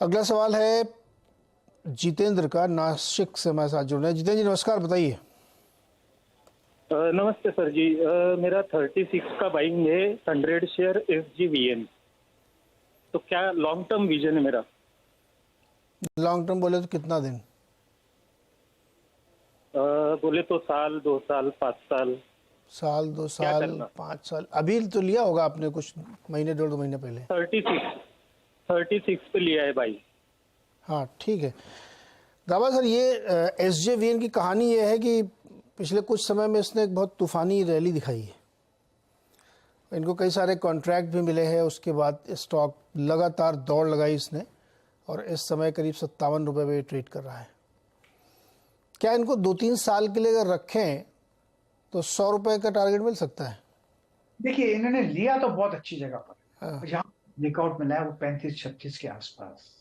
अगला सवाल है जितेंद्र का, नासिक से हमारे साथ जुड़ रहे हैं। जितेंद्र जी नमस्कार, बताइए। नमस्ते सर जी। मेरा 36 का बाइंग है, 100 शेयर SGVN। तो क्या लॉन्ग टर्म विजन है मेरा? लॉन्ग टर्म बोले तो कितना दिन? बोले तो साल, 2 साल, 5 साल। साल, दो क्या साल, करना? 5 साल? अभी तो लिया होगा आपने कुछ महीने, 1.5 महीने पहले। 36 पे लिया है भाई। हाँ ठीक है। गावा सर, ये SJVN की कहानी ये है कि पिछले कुछ समय में इसने एक बहुत तूफानी रैली दिखाई है। इनको कई सारे कॉन्ट्रैक्ट भी मिले हैं, उसके बाद स्टॉक लगातार दौड़ लगाई इसने और इस समय करीब 57 रुपये पे ट्रेड कर रहा है। क्या इनको 2-3 साल के लिए अगर रखें तो 100 रुपये का टारगेट मिल सकता है? देखिए, इन्होंने लिया तो बहुत अच्छी जगह पर, हाँ। जहां ब्रेकआउट मिला है वो 35-36 के आसपास।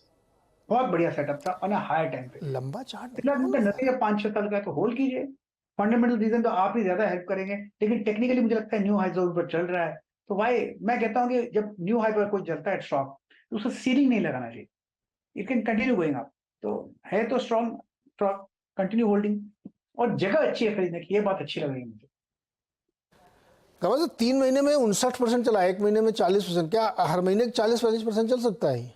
बहुत बढ़िया सेटअप था और ना हायर टाइम पे। लंबा चार्ट इतना दिखाओ उनका ना। नजरिया 5-6 साल का है तो होल्ड कीजिए। फंडामेंटल रीजन तो आप ही ज्यादा हेल्प करेंगे, लेकिन टेक्निकली मुझे लगता है न्यू हाई जोन पर चल रहा है। तो भाई मैं कहता हूँ कि जब न्यू हाई पर कोई चलता है स्टॉक, तो उसको सीलिंग नहीं लगाना चाहिए। It can continue going up. तो है तो स्ट्रॉन्ग स्टॉक, कंटिन्यू होल्डिंग। और जगह अच्छी है खरीदने की, ये बात अच्छी लग रही है मुझे। गावा सर, 3 महीने में 59% चला, 1 महीने में 40%। क्या हर महीने 40-45% चल सकता है?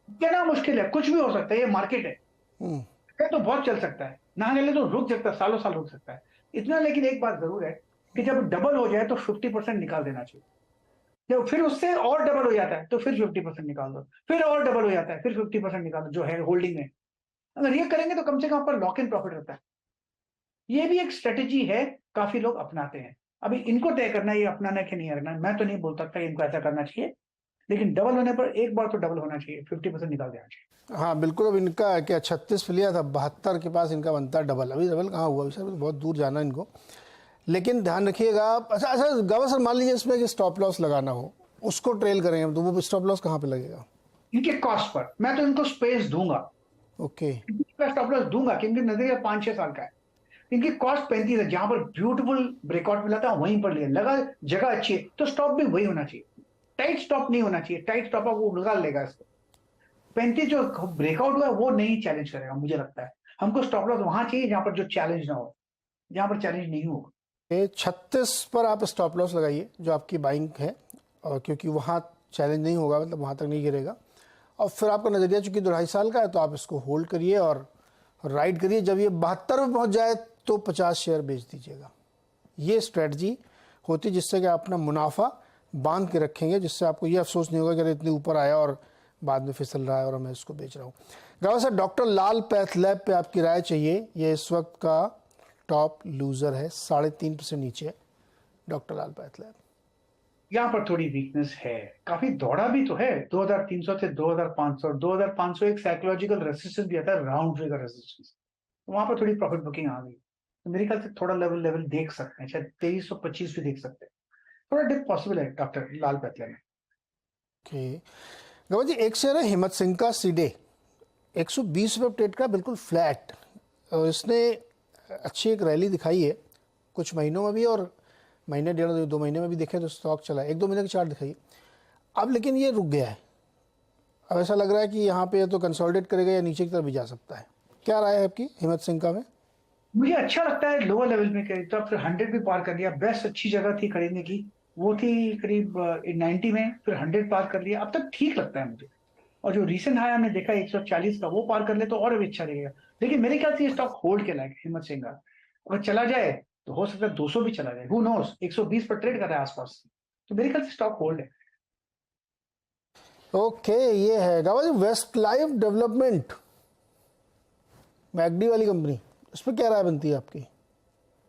कहना मुश्किल है, कुछ भी हो सकता है, ये मार्केट है। हम्म। ये तो बहुत चल सकता है, ना चले तो रुक सकता है, सालों साल रुक सकता है इतना। लेकिन एक बात जरूर है कि जब डबल हो जाए तो 50% निकाल देना चाहिए। जब फिर उससे और डबल हो जाता है तो फिर 50% निकाल दो, फिर और डबल हो जाता है फिर 50% निकाल दो, जो है होल्डिंग में। अगर ये करेंगे तो कम से कम पर लॉक इन प्रॉफिट रहता है। ये भी एक स्ट्रेटेजी है, काफी लोग अपनाते हैं। अभी इनको तय करना है ये अपनाना है कि नहीं करना है। मैं तो नहीं बोल सकता इनको ऐसा करना चाहिए, लेकिन डबल होने पर एक बार तो डबल होना चाहिए, 50% निकाल देना चाहिए। हाँ बिल्कुल। अब इनका क्या 36 पे लिया था, 72 के पास इनका बनता है डबल। अभी डबल कहाँ हुआ? अभी सर बहुत दूर जाना इनको, लेकिन ध्यान रखिएगा आप। अच्छा अच्छा गावा सर, मान लीजिए इसमें कि स्टॉप लॉस लगाना हो, उसको ट्रेल करेंगे तो वो स्टॉप लॉस कहाँ पे लगेगा? इनके कॉस्ट पर मैं तो इनको स्पेस दूंगा। ओके। स्टॉप लॉस दूंगा क्योंकि नजरिया 5-6 साल का है। इनकी कॉस्ट 35 है, जहां पर ब्यूटीफुल ब्रेकआउट मिला था वहीं पर लिया, लगा जगह अच्छी है तो स्टॉप भी वही होना चाहिए। टाइट स्टॉप नहीं होना चाहिए, टाइट स्टॉप वो निकाल लेगा इसको। 35 जो ब्रेकआउट हुआ है वो नहीं चैलेंज करेगा मुझे लगता है। हमको स्टॉप लॉस वहां चाहिए जहां पर जो चैलेंज ना हो, जहां पर चैलेंज नहीं होगा। 36 पर आप स्टॉप लॉस लगाइए जो आपकी बाइंग है, और क्योंकि वहाँ चैलेंज नहीं होगा, मतलब वहाँ तक नहीं गिरेगा। और फिर आपका नज़रिया चूंकि 2.5 साल का है तो आप इसको होल्ड करिए और राइड करिए। जब ये 72 में पहुँच जाए तो 50 शेयर बेच दीजिएगा। ये स्ट्रेटजी होती है जिससे कि आप अपना मुनाफा बांध के रखेंगे, जिससे आपको ये अफसोस नहीं होगा कि अरे इतनी ऊपर आया और बाद में फिसल रहा है और मैं इसको बेच रहा हूँ। गावा सर, डॉक्टर लाल पैथलैब पे आपकी राय चाहिए। ये इस वक्त का टॉप लूजर है, 3.5% नीचे है डॉक्टर लाल पैथलैब। यहाँ पर थोड़ी वीकनेस है, काफी दौड़ा भी तो है 2300 से 2500। 2500 एक साइकोलॉजिकल रेसिस्टेंस भी आता है, राउंड फिगर रेसिस्टेंस। तो वहां पर थोड़ी प्रॉफिट बुकिंग आ गई, तो मेरे ख्याल से थोड़ा लेवल लेवल देख सकते हैं, शायद 2325 भी देख सकते हैं। थोड़ा डिप पॉसिबल है डॉक्टर लाल पैथले में। ओके गवा जी, एक शेयर है हिम्मत सिंह का, सीडे, 120 रुपये ट्रेड का, बिल्कुल फ्लैट। और इसने अच्छी एक रैली दिखाई है कुछ महीनों में भी, और महीने 1.5-2 महीने में भी देखें तो स्टॉक चला है। 1-2 महीने की चार्ट दिखाई अब, लेकिन ये रुक गया है। अब ऐसा लग रहा है कि यहाँ पे तो कंसोलिडेट करेगा या नीचे की तरफ भी जा सकता है। क्या राय है आपकी हिम्मत सिंह का में? मुझे अच्छा लगता है लोअर लेवल में करीब, तो फिर 100 भी पार कर लिया। बेस्ट अच्छी जगह थी खरीदने की, वो थी करीब 90 में, फिर 100 पार कर लिया, अब तक ठीक लगता है मुझे। और जो रिसेंट हाई हमने देखा 140 का, वो पार कर ले तो और भी अच्छा रहेगा। लेकिन मेरे ख्याल से ये स्टॉक होल्ड के लायक है, हिम्मत सिंह का। अगर चला जाए तो हो सकता है 200 भी चला जाए, हु नोस। 120 पर ट्रेड कर रहा है आसपास, तो मेरे ख्याल से स्टॉक होल्ड है। ओके, ये है गावा जी वेस्ट लाइफ डेवलपमेंट, मैगडी वाली कंपनी, उस पर क्या राय बनती है आपकी?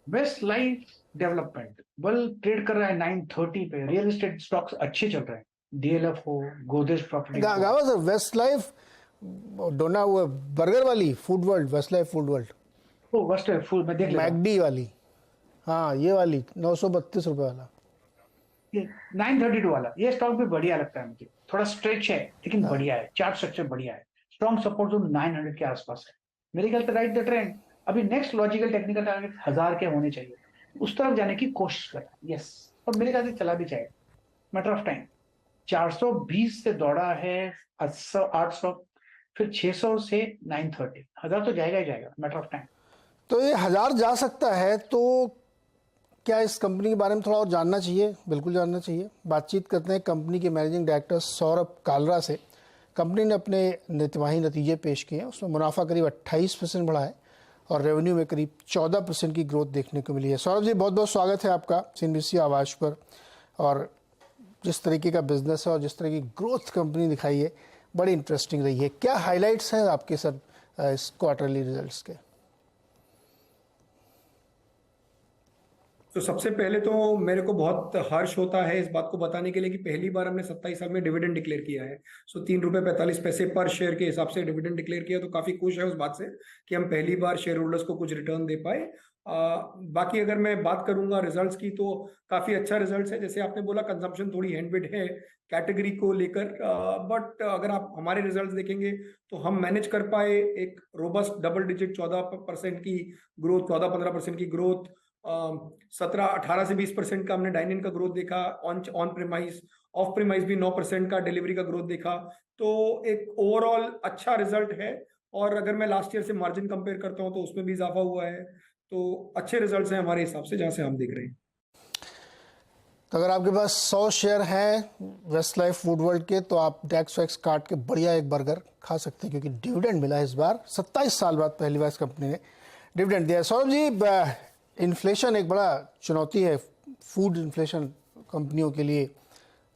वेस्ट लाइफ डेवलपमेंट बल ट्रेड कर रहा है 930 पे। रियल एस्टेट स्टॉक्स अच्छे चल रहे हैं, डीएलएफ हो, गोदरेज प्रॉपर्टीज हो। गावा सर, वेस्ट लाइफ डोना वो बर्गर वाली, food world, west life food world, वो वेस्ट फुल मैं देख लेता हूँ। मैगडी वाली। हाँ ये वाली 932 रुपये वाला। ये 932 वाला ये स्टॉक भी बढ़िया लगता है मुझे। थोड़ा स्ट्रेच है लेकिन हाँ। बढ़िया है, चार्ट स्ट्रक्चर बढ़िया है। स्ट्रॉन्ग सपोर्ट जोन 900 के आसपास है। मेरे ख्याल से राइट द ट्रेंड। अभी नेक्स्ट लॉजिकल टेक्निकल टारगेट 1000 के होने चाहिए, उस तरफ जाने की कोशिश कर रहा है। यस, और मेरे ख्याल से चला भी जाएगा, मैटर ऑफ टाइम। 420 से दौड़ा है 800। फिर 600 से 930, 1000 तो जाएगा ही जाएगा, मैटर ऑफ टाइम। तो ये 1000 जा सकता है, तो क्या इस कंपनी के बारे में थोड़ा और जानना चाहिए? बिल्कुल जानना चाहिए। बातचीत करते हैं कंपनी के मैनेजिंग डायरेक्टर सौरभ कालरा से। कंपनी ने अपने तिमाही नतीजे पेश किए हैं, उसमें मुनाफा करीब 28% बढ़ा है और रेवेन्यू में करीब 14% की ग्रोथ देखने को मिली है। सौरभ जी, बहुत बहुत स्वागत है आपका CNBC आवाज़ पर। और जिस तरीके का बिजनेस है और जिस तरह की ग्रोथ कंपनी दिखाई है, बड़ी इंटरेस्टिंग रही है। क्या हाइलाइट्स हैं आपके सर इस क्वार्टरली रिजल्ट्स के? तो सबसे पहले तो मेरे को बहुत हर्ष होता है इस बात को बताने के लिए कि पहली बार हमने 27 साल में डिविडेंड डिक्लेयर किया है। सो 3 रुपए 45 पैसे पर शेयर के हिसाब से डिविडेंड डिक्लेयर किया, तो काफी खुश है उस बात से कि हम पहली बार शेयर होल्डर्स को कुछ रिटर्न दे पाए। बाकी अगर मैं बात करूंगा रिजल्ट्स की, तो काफी अच्छा रिजल्ट्स है। जैसे आपने बोला, कंजम्पशन थोड़ी हैंडबिड है कैटेगरी को लेकर, बट अगर आप हमारे रिजल्ट्स देखेंगे तो हम मैनेज कर पाए एक रोबस्ट डबल डिजिट 14% की ग्रोथ, 14-15% की ग्रोथ, 17-18 से 20% का हमने डाइन इन का ग्रोथ देखा, ऑन प्रीमाइस, ऑफ प्रीमाइस भी 9% का डिलीवरी का ग्रोथ देखा। तो एक ओवरऑल अच्छा रिजल्ट है। और अगर मैं लास्ट ईयर से मार्जिन कंपेयर करता हूं तो उसमें भी इजाफा हुआ है। तो अच्छे रिजल्ट्स हैं हमारे हिसाब से, जहां से हम देख रहे हैं। तो अगर आपके पास 100 शेयर हैं वेस्ट लाइफ फूड वर्ल्ड के, तो आप टैक्स वैक्स काट के बढ़िया एक बर्गर खा सकते हैं, क्योंकि डिविडेंड मिला है इस बार। 27 साल बाद पहली बार इस कंपनी ने डिविडेंड दिया है। सौरभ जी, इन्फ्लेशन एक बड़ा चुनौती है, फूड इन्फ्लेशन कंपनियों के लिए।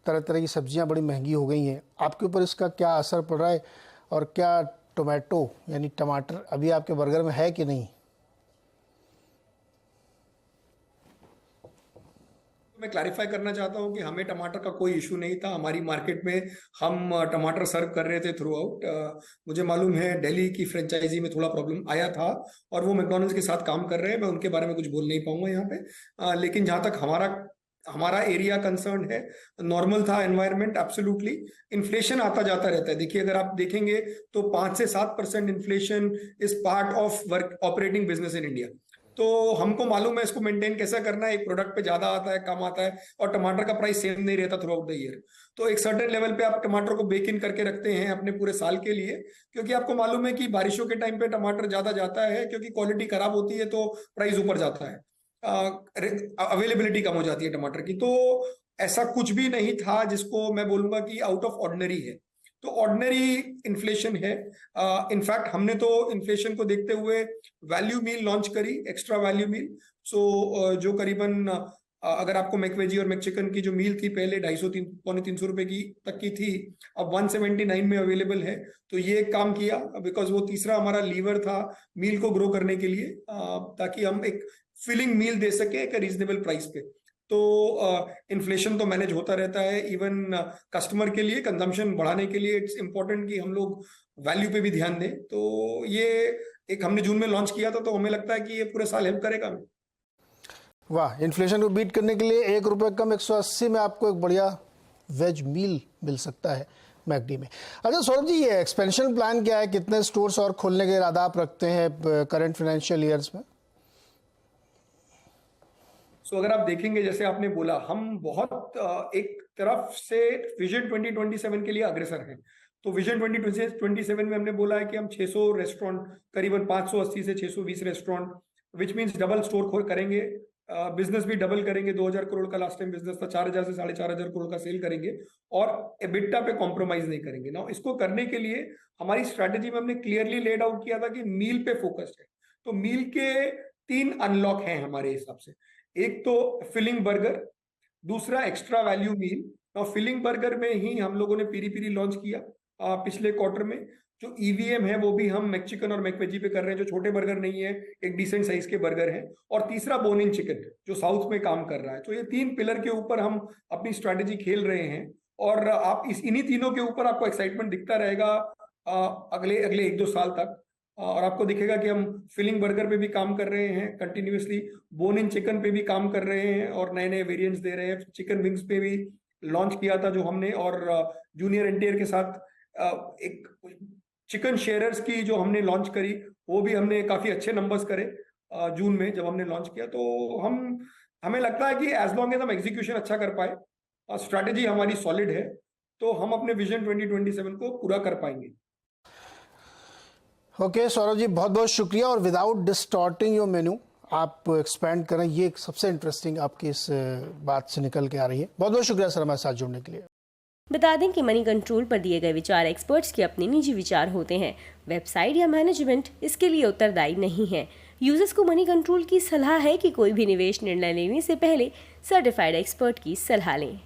तरह तरह की सब्जियां बड़ी महंगी हो गई हैं। आपके ऊपर इसका क्या असर पड़ रहा है? और क्या टोमेटो यानी टमाटर अभी आपके बर्गर में है कि नहीं? मैं क्लैरिफाई करना चाहता हूं कि हमें टमाटर का कोई इशू नहीं था। हमारी मार्केट में हम टमाटर सर्व कर रहे थे थ्रू आउट। मुझे मालूम है दिल्ली की फ्रेंचाइजी में थोड़ा प्रॉब्लम आया था और वो मैकडॉनल्ड्स के साथ काम कर रहे हैं। मैं उनके बारे में कुछ बोल नहीं पाऊंगा यहाँ पे। लेकिन जहां तक हमारा एरिया कंसर्न है, नॉर्मल था एनवायरनमेंट। एब्सोल्युटली इन्फ्लेशन आता जाता रहता है। देखिए, अगर आप देखेंगे तो 5 से 7% inflation is part of work operating business in India. तो हमको मालूम है इसको मेंटेन कैसा करना है। एक प्रोडक्ट पे ज्यादा आता है, कम आता है, और टमाटर का प्राइस सेम नहीं रहता थ्रू आउट द ईयर। तो एक सर्टेन लेवल पे आप टमाटर को बेक इन करके रखते हैं अपने पूरे साल के लिए, क्योंकि आपको मालूम है कि बारिशों के टाइम पे टमाटर ज्यादा जाता है, क्योंकि क्वालिटी खराब होती है तो प्राइस ऊपर जाता है, अवेलेबिलिटी कम हो जाती है टमाटर की। तो ऐसा कुछ भी नहीं था जिसको मैं बोलूंगा कि आउट ऑफ ऑर्डिनरी है। तो ऑर्डिनरी इन्फ्लेशन है। इनफैक्ट हमने तो इन्फ्लेशन को देखते हुए वैल्यू मील लॉन्च करी, एक्स्ट्रा वैल्यू मील। सो जो करीबन अगर आपको मैकवेजी और मैकचिकन की जो मील थी पहले 250 पौने 300 रुपए की तक की थी, अब 179 में अवेलेबल है। तो ये एक काम किया, बिकॉज वो तीसरा हमारा लीवर था मील को ग्रो करने के लिए, ताकि हम एक फिलिंग मील दे सके एक रीजनेबल प्राइस पे। तो इन्फ्लेशन तो मैनेज होता रहता है। इवन कस्टमर के लिए कंजम्पशन बढ़ाने के लिए इट्स इंपॉर्टेंट कि हम लोग वैल्यू पे भी ध्यान दें। तो ये एक हमने जून में लॉन्च किया था, तो हमें लगता है कि ये पूरे साल हेल्प करेगा। वाह, इन्फ्लेशन को बीट करने के लिए 1 रुपये कम 180 में आपको एक बढ़िया वेज मील मिल सकता है मैकडी में। अच्छा सौरभ जी, ये एक्सपेंशन प्लान क्या है? कितने स्टोर्स और खोलने के इरादा आप रखते हैं करंट फाइनेंशियल ईयर्स में? सो अगर आप देखेंगे, जैसे आपने बोला, हम बहुत एक तरफ से विजन 2027 के लिए अग्रसर हैं। तो विजन 2027 में हमने बोला है कि हम 600 रेस्टोरेंट, करीबन 580 से 620 restaurant, which means double store खोल करेंगे। बिजनेस भी डबल करेंगे। 2000 करोड़ का लास्ट टाइम बिजनेस था, 4000 से 4500 करोड़ का सेल करेंगे, और एबिटा पे कॉम्प्रोमाइज नहीं करेंगे ना। इसको करने के लिए हमारी स्ट्रैटेजी में हमने क्लियरली लेड आउट किया था कि मील पे फोकस्ड है। तो मील के 3 अनलॉक हैं हमारे हिसाब से। एक तो फिलिंग बर्गर, दूसरा एक्स्ट्रा वैल्यू मील। और फिलिंग बर्गर में ही हम लोगों ने पीरी पीरी लॉन्च किया पिछले क्वार्टर में। जो ईवीएम है वो भी हम मैकचिकन और मैकवेजी पे कर रहे हैं, जो छोटे बर्गर नहीं है, एक डिसेंट साइज के बर्गर हैं। और तीसरा बोन इन चिकन, जो साउथ में काम कर रहा है। तो ये 3 पिलर के ऊपर हम अपनी स्ट्रैटेजी खेल रहे हैं। और आप इन्हीं तीनों के ऊपर आपको एक्साइटमेंट दिखता रहेगा अगले 1-2 साल तक। और आपको दिखेगा कि हम फिलिंग बर्गर पे भी काम कर रहे हैं कंटिन्यूअसली, बोन इन चिकन पे भी काम कर रहे हैं, और नए नए वेरिएंट्स दे रहे हैं। चिकन विंग्स पे भी लॉन्च किया था जो हमने, और जूनियर एनटीआर के साथ एक चिकन शेयरर्स की जो हमने लॉन्च करी, वो भी हमने काफी अच्छे नंबर्स करे जून में जब हमने लॉन्च किया। तो हमें लगता है कि एज लॉन्ग एज हम एग्जीक्यूशन अच्छा कर पाए, स्ट्रैटेजी हमारी सॉलिड है, तो हम अपने विजन 2027 को पूरा कर पाएंगे। ओके सौरभ जी, बहुत बहुत शुक्रिया। और विदाउट डिस्टॉर्टिंग योर मेन्यू आप एक्सपेंड करें, ये एक सबसे इंटरेस्टिंग आपकी इस बात से निकल के आ रही है। बहुत बहुत शुक्रिया सर हमारे साथ जुड़ने के लिए। बता दें कि मनी कंट्रोल पर दिए गए विचार एक्सपर्ट्स के अपने निजी विचार होते हैं। वेबसाइट या मैनेजमेंट इसके लिए उत्तरदायी नहीं है। यूजर्स को मनी कंट्रोल की सलाह है कि कोई भी निवेश निर्णय लेने से पहले सर्टिफाइड एक्सपर्ट की सलाह लें।